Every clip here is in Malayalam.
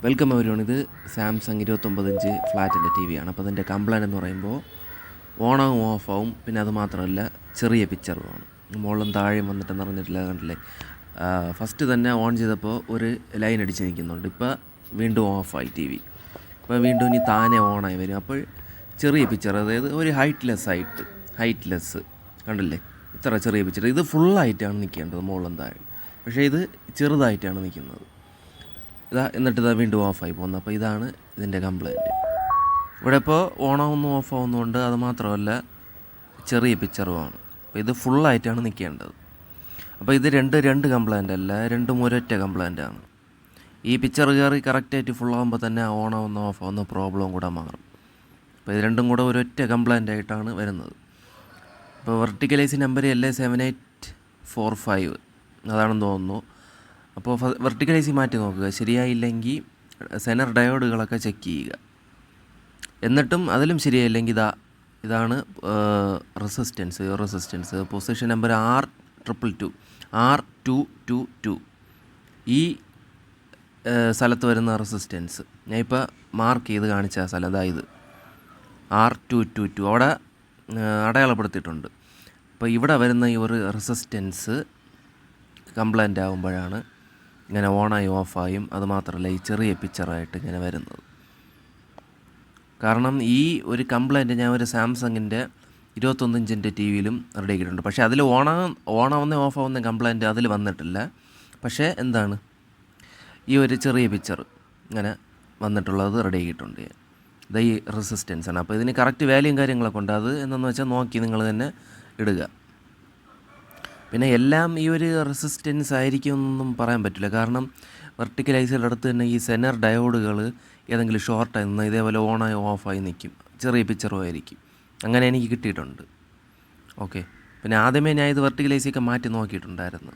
Welcome everyone. ഇത് സാംസങ് 29 ഇഞ്ച് ഫ്ലാറ്റിൻ്റെ ടി വിയാണ്. അപ്പോൾ അതിൻ്റെ കംപ്ലൈൻറ്റ് എന്ന് പറയുമ്പോൾ ഓണാവും ഓഫാവും, പിന്നെ അത് മാത്രമല്ല ചെറിയ പിക്ചറുമാണ്. മുകളിലും താഴെയും വന്നിട്ട് നിറഞ്ഞിട്ടില്ല, കണ്ടില്ലേ. ഫസ്റ്റ് തന്നെ ഓൺ ചെയ്തപ്പോൾ ഒരു ലൈൻ അടിച്ച് നിൽക്കുന്നുണ്ട്. ഇപ്പോൾ വീണ്ടും ഓഫായി ടി വി. ഇപ്പോൾ വീണ്ടും ഇനി താനെ ഓണായി വരും. അപ്പോൾ ചെറിയ പിക്ചർ, അതായത് ഒരു ഹൈറ്റ്ലെസ് കണ്ടില്ലേ, ഇത്ര ചെറിയ പിക്ചർ. ഇത് ഫുള്ളായിട്ടാണ് നിൽക്കേണ്ടത് മുകളിലും താഴെ, പക്ഷേ ഇത് ചെറുതായിട്ടാണ് നിൽക്കുന്നത്. എന്നിട്ട് വീണ്ടും ഓഫായി പോകുന്നത്. അപ്പോൾ ഇതാണ് ഇതിൻ്റെ കംപ്ലൈൻറ്റ്. ഇവിടെ ഇപ്പോൾ ഓണാവുന്നു ഓഫാവുന്നുണ്ട്, അത് മാത്രമല്ല ചെറിയ പിക്ചറുമാണ്. അപ്പോൾ ഇത് ഫുള്ളായിട്ടാണ് നിൽക്കേണ്ടത്. അപ്പോൾ ഇത് രണ്ട് കംപ്ലൈൻ്റ് അല്ല, രണ്ടും ഒരൊറ്റ കംപ്ലൈൻ്റാണ്. ഈ പിക്ചർ കയറി കറക്റ്റായിട്ട് ഫുള്ളാകുമ്പോൾ തന്നെ ഓണാവുന്ന ഓഫാവുന്ന പ്രോബ്ലം കൂടെ മാറും. അപ്പോൾ ഇത് രണ്ടും കൂടെ ഒരൊറ്റ കംപ്ലൈൻ്റ് ആയിട്ടാണ് വരുന്നത്. ഇപ്പോൾ വെർട്ടിക്കലൈസ് നമ്പർ LA7845 അതാണെന്ന് തോന്നുന്നു. അപ്പോൾ വെർട്ടിക്കലൈസി മാറ്റി നോക്കുക, ശരിയായില്ലെങ്കിൽ സെനർ ഡയോഡുകളൊക്കെ ചെക്ക് ചെയ്യുക. എന്നിട്ടും അതിലും ശരിയായില്ലെങ്കിൽ ഇതാണ് റെസിസ്റ്റൻസ് പൊസിഷൻ നമ്പർ R222 ഈ സ്ഥലത്ത് വരുന്ന റെസിസ്റ്റൻസ് ഞാൻ ഇപ്പോൾ മാർക്ക് ചെയ്ത് കാണിച്ച സ്ഥലം, അതായത് R222 അവിടെ അടയാളപ്പെടുത്തിയിട്ടുണ്ട്. അപ്പോൾ ഇവിടെ വരുന്ന ഈ ഒരു റെസിസ്റ്റൻസ് കംപ്ലൈൻ്റ് ആകുമ്പോഴാണ് ഇങ്ങനെ ഓണായി ഓഫായും അതുമാത്രമല്ല ഈ ചെറിയ പിക്ചറായിട്ട് ഇങ്ങനെ വരുന്നത്. കാരണം ഈ ഒരു കംപ്ലൈൻറ്റ് ഞാൻ ഒരു സാംസങ്ങിൻ്റെ 21 ഇഞ്ചിൻ്റെ ടി വിയിലും റെഡി ആക്കിയിട്ടുണ്ട്. പക്ഷേ അതിൽ ഓണാവുന്ന ഓഫാവുന്ന കംപ്ലൈൻറ്റ് അതിൽ വന്നിട്ടില്ല. പക്ഷേ എന്താണ് ഈ ഒരു ചെറിയ പിക്ചർ ഇങ്ങനെ വന്നിട്ടുള്ളത് റെഡി ആക്കിയിട്ടുണ്ട്. ഇത് ഈ റെസിസ്റ്റൻസാണ്. അപ്പോൾ ഇതിന് കറക്റ്റ് വാല്യൂയും കാര്യങ്ങളൊക്കെ ഉണ്ട്. അത് എന്താണെന്ന് വെച്ചാൽ നോക്കി നിങ്ങൾ തന്നെ ഇടുക. പിന്നെ എല്ലാം ഈ ഒരു റെസിസ്റ്റൻസ് ആയിരിക്കും എന്നൊന്നും പറയാൻ പറ്റില്ല. കാരണം വെർട്ടിക്കലൈസറുടെ അടുത്ത് തന്നെ ഈ സെനർ ഡയോഡുകൾ ഏതെങ്കിലും ഷോർട്ടായി നിന്നാൽ ഇതേപോലെ ഓണായി ഓഫായി നിൽക്കും, ചെറിയ പിക്ചറും ആയിരിക്കും. അങ്ങനെ എനിക്ക് കിട്ടിയിട്ടുണ്ട്. ഓക്കെ, പിന്നെ ആദ്യമേ ഞാൻ ഇത് വെർട്ടിക്കലൈസിയൊക്കെ മാറ്റി നോക്കിയിട്ടുണ്ടായിരുന്നു.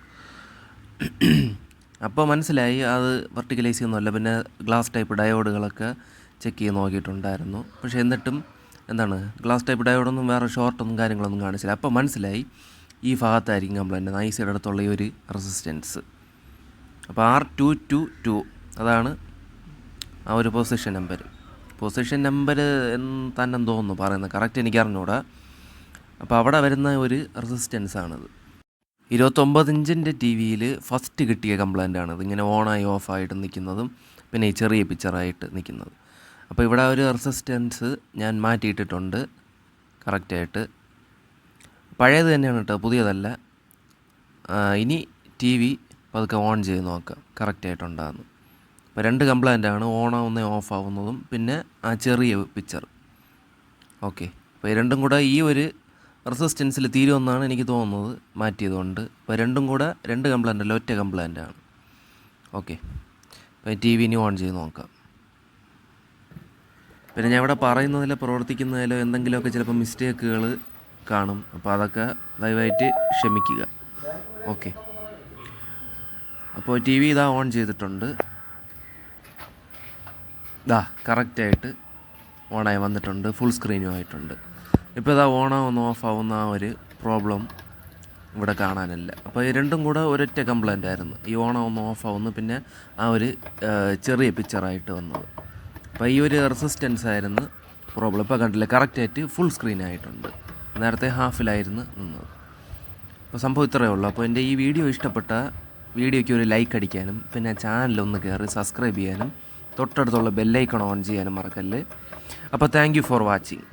അപ്പോൾ മനസ്സിലായി അത് വെർട്ടിക്കലൈസി ഒന്നുമല്ല. പിന്നെ ഗ്ലാസ് ടൈപ്പ് ഡയോഡുകളൊക്കെ ചെക്ക് ചെയ്ത് നോക്കിയിട്ടുണ്ടായിരുന്നു. പക്ഷേ എന്നിട്ടും എന്താണ് ഗ്ലാസ് ടൈപ്പ് ഡയോഡൊന്നും വേറെ ഷോർട്ടൊന്നും കാര്യങ്ങളൊന്നും കാണിച്ചില്ല. അപ്പോൾ മനസ്സിലായി ഈ ഭാഗത്തായിരിക്കും കംപ്ലൈൻറ്റ്, ഈ സൈഡ് അടുത്തുള്ള ഈ ഒരു റെസിസ്റ്റൻസ്. അപ്പോൾ R222 അതാണ് ആ ഒരു പൊസിഷൻ നമ്പർ തന്നെ തോന്നുന്നു പറയുന്നത്, കറക്റ്റ് എനിക്ക് അറിഞ്ഞൂടാ. അപ്പോൾ അവിടെ വരുന്ന ഒരു റെസിസ്റ്റൻസാണിത്. 29 ഇഞ്ചിൻ്റെ ടി വിയിൽ ഫസ്റ്റ് കിട്ടിയ കംപ്ലൈൻ്റാണിത്, ഇങ്ങനെ ഓണായി ഓഫായിട്ട് നിൽക്കുന്നതും പിന്നെ ഈ ചെറിയ പിക്ചറായിട്ട് നിൽക്കുന്നത്. അപ്പോൾ ഇവിടെ ഒരു റെസിസ്റ്റൻസ് ഞാൻ മാറ്റിയിട്ടിട്ടുണ്ട് കറക്റ്റായിട്ട്. പഴയത് തന്നെയാണ് കേട്ടോ, പുതിയതല്ല. ഇനി ടി വി പതുക്കെ ഓൺ ചെയ്ത് നോക്കാം കറക്റ്റായിട്ടുണ്ടാകുന്നു. അപ്പോൾ രണ്ട് കംപ്ലൈൻ്റാണ്, ഓണാവുന്ന ഓഫാവുന്നതും പിന്നെ ആ ചെറിയ പിക്ചർ. ഓക്കെ, അപ്പോൾ രണ്ടും കൂടെ ഈ ഒരു റെസിസ്റ്റൻസിൽ തീരുമെന്നാണ് എനിക്ക് തോന്നുന്നത് മാറ്റിയതുകൊണ്ട്. അപ്പോൾ രണ്ടും കൂടെ രണ്ട് കംപ്ലൈൻ്റ് അല്ല, ഒറ്റ കംപ്ലൈൻ്റാണ്. ഓക്കെ, അപ്പോൾ ടി വി ഇനി ഓൺ ചെയ്ത് നോക്കാം. പിന്നെ ഞാൻ ഇവിടെ പറയുന്നതിലോ പ്രവർത്തിക്കുന്നതിലോ എന്തെങ്കിലുമൊക്കെ ചിലപ്പോൾ മിസ്റ്റേക്കുകൾ കാണും. അപ്പോൾ അതൊക്കെ ദയവായിട്ട് ക്ഷമിക്കുക. ഓക്കെ, അപ്പോൾ ടി വി ഓൺ ചെയ്തിട്ടുണ്ട്. കറക്റ്റായിട്ട് ഓണായി വന്നിട്ടുണ്ട്, ഫുൾ സ്ക്രീനും ആയിട്ടുണ്ട്. ഇപ്പോൾ ഓണാവുന്ന ഓഫാവുന്ന ആ ഒരു പ്രോബ്ലം ഇവിടെ കാണാനില്ല. അപ്പോൾ ഈ രണ്ടും കൂടെ ഒരൊറ്റ കംപ്ലൈൻ്റ് ആയിരുന്നു, ഈ ഓണാവുന്ന ഓഫാവുന്നു പിന്നെ ആ ഒരു ചെറിയ പിക്ചറായിട്ട് വന്നത്. അപ്പോൾ ഈ ഒരു റെസിസ്റ്റൻസ് ആയിരുന്നു പ്രോബ്ലം. ഇപ്പോൾ കണ്ടില്ല, കറക്റ്റായിട്ട് ഫുൾ സ്ക്രീൻ ആയിട്ടുണ്ട്, നേരത്തെ ഹാഫിലായിരുന്നു നിന്നത്. അപ്പോൾ സംഭവം ഇത്രയേ ഉള്ളൂ. അപ്പോൾ എൻ്റെ ഈ വീഡിയോ ഇഷ്ടപ്പെട്ട വീഡിയോയ്ക്ക് ഒരു ലൈക്ക് അടിക്കാനും പിന്നെ ചാനലൊന്ന് കയറി സബ്സ്ക്രൈബ് ചെയ്യാനും തൊട്ടടുത്തുള്ള ബെല്ലൈക്കൺ ഓൺ ചെയ്യാനും മറക്കല്ല്. അപ്പോൾ താങ്ക് യു ഫോർ വാച്ചിങ്.